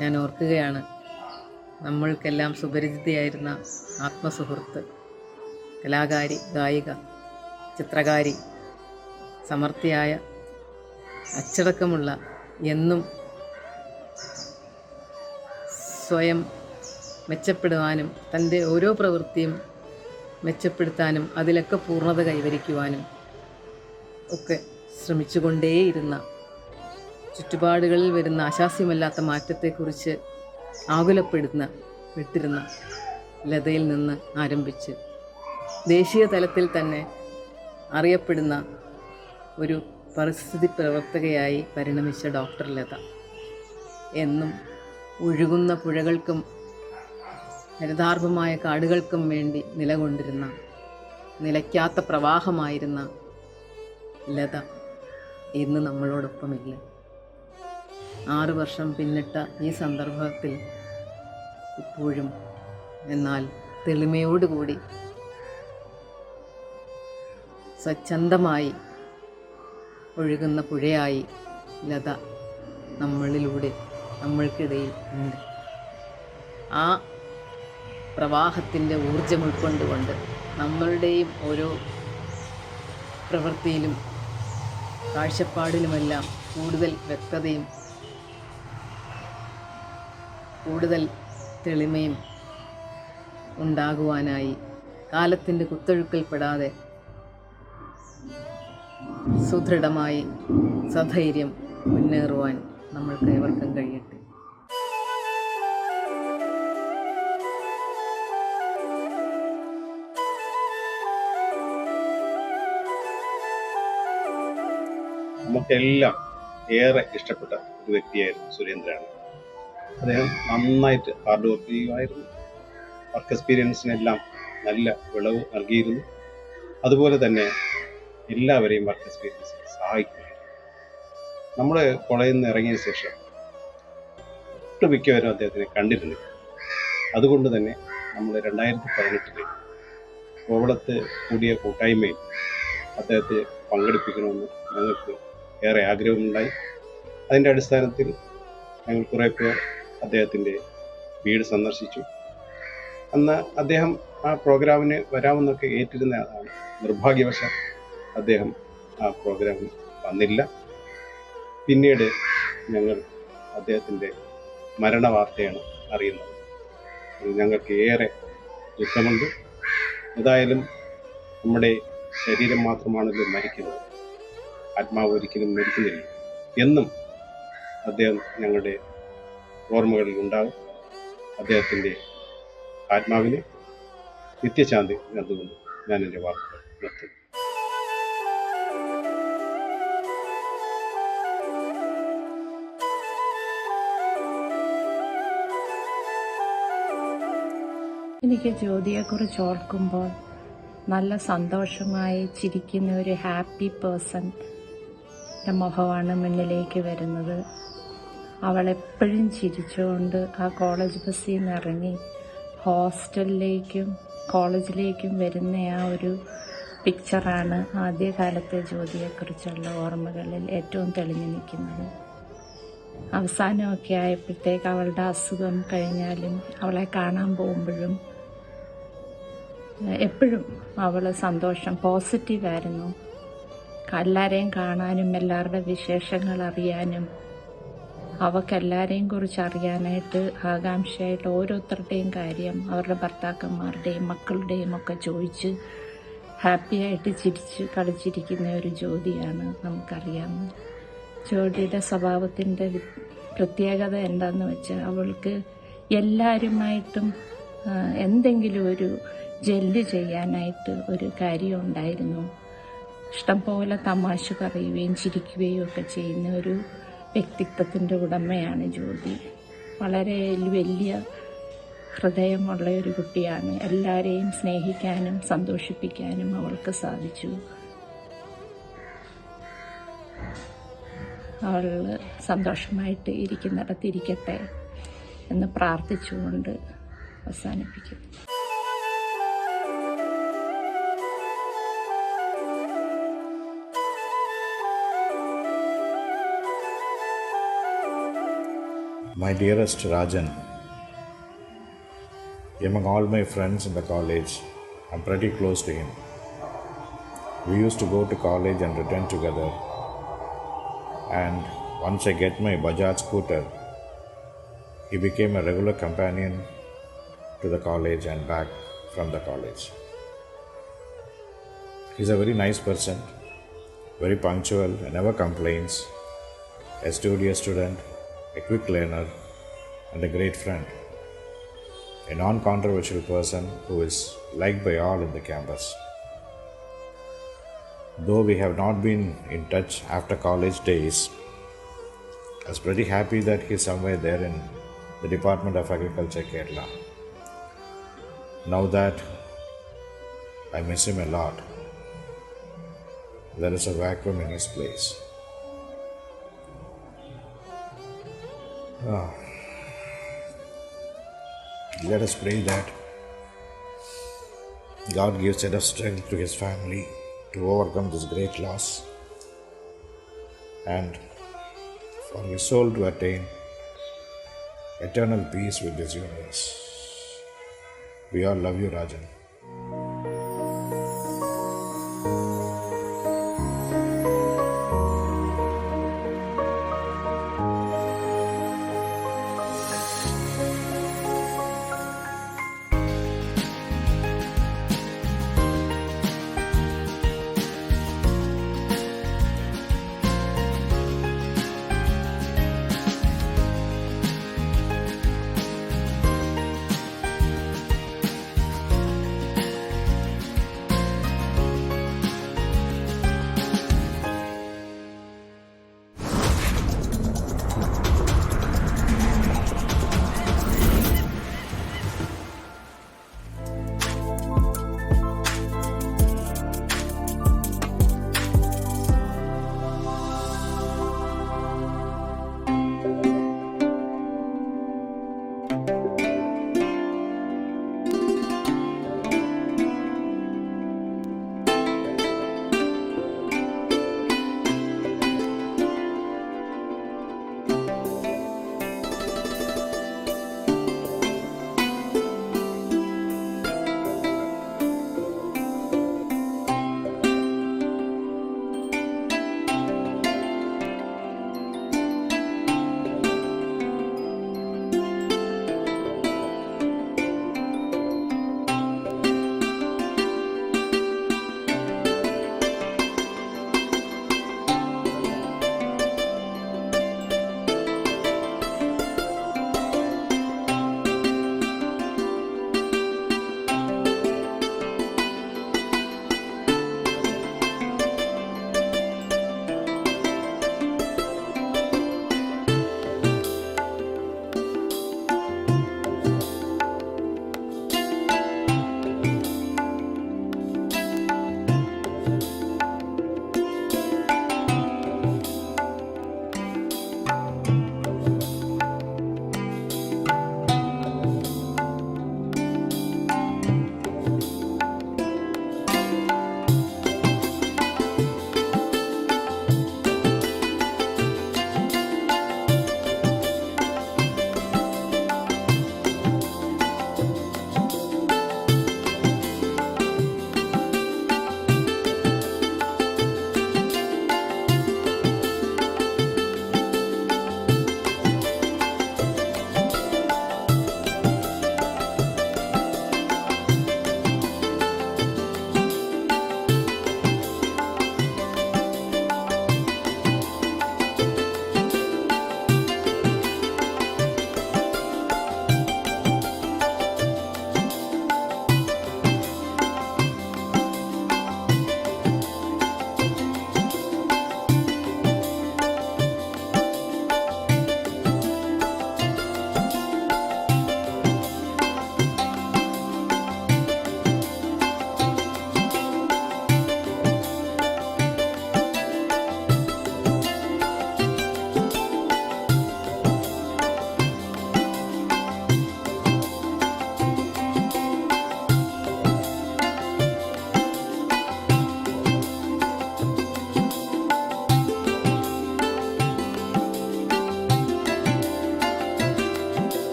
ഞാൻ ഓർക്കുകയാണ്. നമ്മൾക്കെല്ലാം സുപരിചിതയായിരുന്ന ആത്മസുഹൃത്ത്, കലാകാരി, ഗായിക, ചിത്രകാരി, സമർത്ഥിയായ, അച്ചടക്കമുള്ള, എന്നും സ്വയം മെച്ചപ്പെടുവാനും തൻ്റെ ഓരോ പ്രവൃത്തിയും മെച്ചപ്പെടുത്താനും അതിലൊക്കെ പൂർണ്ണത കൈവരിക്കുവാനും ഒക്കെ ശ്രമിച്ചുകൊണ്ടേയിരുന്ന, ചുറ്റുപാടുകളിൽ വരുന്ന ആശാസ്യമല്ലാത്ത മാറ്റത്തെക്കുറിച്ച് വിട്ടിരുന്ന ലതയിൽ നിന്ന് ആരംഭിച്ച് ദേശീയ തലത്തിൽ തന്നെ അറിയപ്പെടുന്ന ഒരു പരിസ്ഥിതി പ്രവർത്തകയായി പരിണമിച്ച ഡോക്ടർ ലത എന്നും ഒഴുകുന്ന പുഴകൾക്കും ഹരിതാർഭമായ കാടുകൾക്കും വേണ്ടി നിലകൊണ്ടിരുന്ന, നിലയ്ക്കാത്ത പ്രവാഹമായിരുന്ന ലത ഇന്ന് നമ്മളോടൊപ്പമില്ല. 6 വർഷം പിന്നിട്ട ഈ സന്ദർഭത്തിൽ ഇപ്പോഴും എന്നാൽ തെളിമയോടുകൂടി സ്വച്ഛന്തമായി ഒഴുകുന്ന പുഴയായി ലത നമ്മളിലൂടെ, നമ്മൾക്കിടയിൽ ഉണ്ട്. ആ പ്രവാഹത്തിൻ്റെ ഊർജം ഉൾക്കൊണ്ടുകൊണ്ട് നമ്മളുടെയും ഓരോ പ്രവൃത്തിയിലും കാഴ്ചപ്പാടിലുമെല്ലാം കൂടുതൽ വ്യക്തതയും കൂടുതൽ തെളിമയും ഉണ്ടാകുവാനായി കാലത്തിൻ്റെ കുത്തൊഴുക്കിൽപ്പെടാതെ സുദൃഢമായി സധൈര്യം മുന്നേറുവാൻ നമ്മൾക്ക് ഏവർക്കും കഴിയട്ടെ. നമുക്കെല്ലാം ഏറെ ഇഷ്ടപ്പെട്ട ഒരു വ്യക്തിയായിരുന്നു സുരേന്ദ്രനാണ്. അദ്ദേഹം നന്നായിട്ട് ഹാർഡ് വർക്ക് ചെയ്യുമായിരുന്നു. വർക്ക് എക്സ്പീരിയൻസിനെല്ലാം നല്ല വിളവ് നൽകിയിരുന്നു. അതുപോലെ തന്നെ എല്ലാവരെയും വർക്ക് എക്സ്പീരിയൻസ് സഹായിക്കുമായിരുന്നു. നമ്മൾ കോളേജിൽ നിന്ന് ഇറങ്ങിയ ശേഷം ഒട്ടുമിക്കവരും അദ്ദേഹത്തിനെ കണ്ടിരുന്നില്ല. അതുകൊണ്ട് തന്നെ നമ്മൾ 2018 കോവളത്ത് കൂടിയ കൂട്ടായ്മയിൽ അദ്ദേഹത്തെ പങ്കെടുപ്പിക്കണമെന്ന് ഞങ്ങൾക്ക് ഏറെ ആഗ്രഹമുണ്ടായി. അതിൻ്റെ അടിസ്ഥാനത്തിൽ ഞങ്ങൾ കുറേ പേർ അദ്ദേഹത്തിൻ്റെ വീട് സന്ദർശിച്ചു. അന്ന് അദ്ദേഹം ആ പ്രോഗ്രാമിന് വരാമെന്നൊക്കെ ഏറ്റിരുന്ന ആളാണ്. നിർഭാഗ്യവശാൽ അദ്ദേഹം ആ പ്രോഗ്രാമിന് വന്നില്ല. പിന്നീട് ഞങ്ങൾ അദ്ദേഹത്തിൻ്റെ മരണവാർത്തയാണ് അറിയുന്നത്. ഞങ്ങൾക്ക് ഏറെ ദുഃഖമുണ്ട്. ഏതായാലും നമ്മുടെ ശരീരം മാത്രമാണല്ലോ മരിക്കുന്നത്, ആത്മാവ് ഒരിക്കലും മരിക്കുന്നില്ല. എന്നും അദ്ദേഹം ഞങ്ങളുടെ ഓർമ്മകളിൽ ഉണ്ടാകും. അദ്ദേഹത്തിൻ്റെ ആത്മാവിന് നിത്യശാന്തി അതുകൊണ്ട് ഞാൻ എൻ്റെ വാക്കുകൾ നിർത്തുന്നു. എനിക്ക് ജ്യോതിയെക്കുറിച്ച് ഓർക്കുമ്പോൾ നല്ല സന്തോഷമായി ചിരിക്കുന്ന ഒരു ഹാപ്പി പേഴ്സൻ്റെ മുഖമാണ് മുന്നിലേക്ക് വരുന്നത്. അവളെപ്പോഴും ചിരിച്ചുകൊണ്ട് ആ കോളേജ് ബസ്സിൽ നിന്ന് ഇറങ്ങി ഹോസ്റ്റലിലേക്കും കോളേജിലേക്കും വരുന്ന ആ ഒരു പിക്ചറാണ് ആദ്യകാലത്തെ ജ്യോതിയെക്കുറിച്ചുള്ള ഓർമ്മകളിൽ ഏറ്റവും തെളിഞ്ഞു നിൽക്കുന്നത്. അവസാനമൊക്കെ ആയപ്പോഴത്തേക്ക് അവളുടെ അസുഖം കഴിഞ്ഞാലും അവളെ കാണാൻ പോകുമ്പോഴും എപ്പോഴും അവൾ സന്തോഷം, പോസിറ്റീവായിരുന്നു. എല്ലാവരെയും കാണാനും എല്ലാവരുടെ വിശേഷങ്ങൾ അറിയാനും അവക്കെല്ലാവരെയും കുറിച്ച് അറിയാനായിട്ട് ആകാംക്ഷയായിട്ട് ഓരോരുത്തരുടെയും കാര്യം അവരുടെ ഭർത്താക്കന്മാരുടെയും മക്കളുടെയും ഒക്കെ ചോദിച്ച് ഹാപ്പിയായിട്ട് ചിരിച്ച് കളിച്ചിരിക്കുന്ന ഒരു ജ്യോതിയാണ് നമുക്കറിയാവുന്നത്. ജ്യോതിയുടെ സ്വഭാവത്തിൻ്റെ പ്രത്യേകത എന്താണെന്ന് വെച്ചാൽ അവൾക്ക് എല്ലാവരുമായിട്ടും എന്തെങ്കിലും ഒരു ജെല്ല് ചെയ്യാനായിട്ട് ഒരു കാര്യം ഉണ്ടായിരുന്നു. ഇഷ്ടംപോലെ തമാശ പറയുകയും ചിരിക്കുകയും ഒക്കെ ചെയ്യുന്ന ഒരു വ്യക്തിത്വത്തിൻ്റെ ഉടമയാണ് ജ്യോതി. വളരെ വലിയ ഹൃദയമുള്ള ഒരു കുട്ടിയാണ്. എല്ലാവരെയും സ്നേഹിക്കാനും സന്തോഷിപ്പിക്കാനും അവൾക്ക് സാധിച്ചു. അവൾ സന്തോഷമായിട്ട് ഇരിക്കുന്നിടത്തിരിക്കട്ടെ എന്ന് പ്രാർത്ഥിച്ചുകൊണ്ട് അവസാനിപ്പിക്കും. My dearest Rajan, among all my friends in the college, I'm pretty close to him. We used to go to college and return together. And once I get my Bajaj scooter, he became a regular companion to the college and back from the college. He's a very nice person, very punctual, and never complains, a studious student, a quick learner, and a great friend. A non-controversial person who is liked by all in the campus. Though we have not been in touch after college days, I was pretty happy that he's somewhere there in the Department of Agriculture, Kerala. Now that I miss him a lot, there is a vacuum in his place. Let us pray that God gives enough strength to his family to overcome this great loss and for his soul to attain eternal peace with this universe. We all love you, Rajan.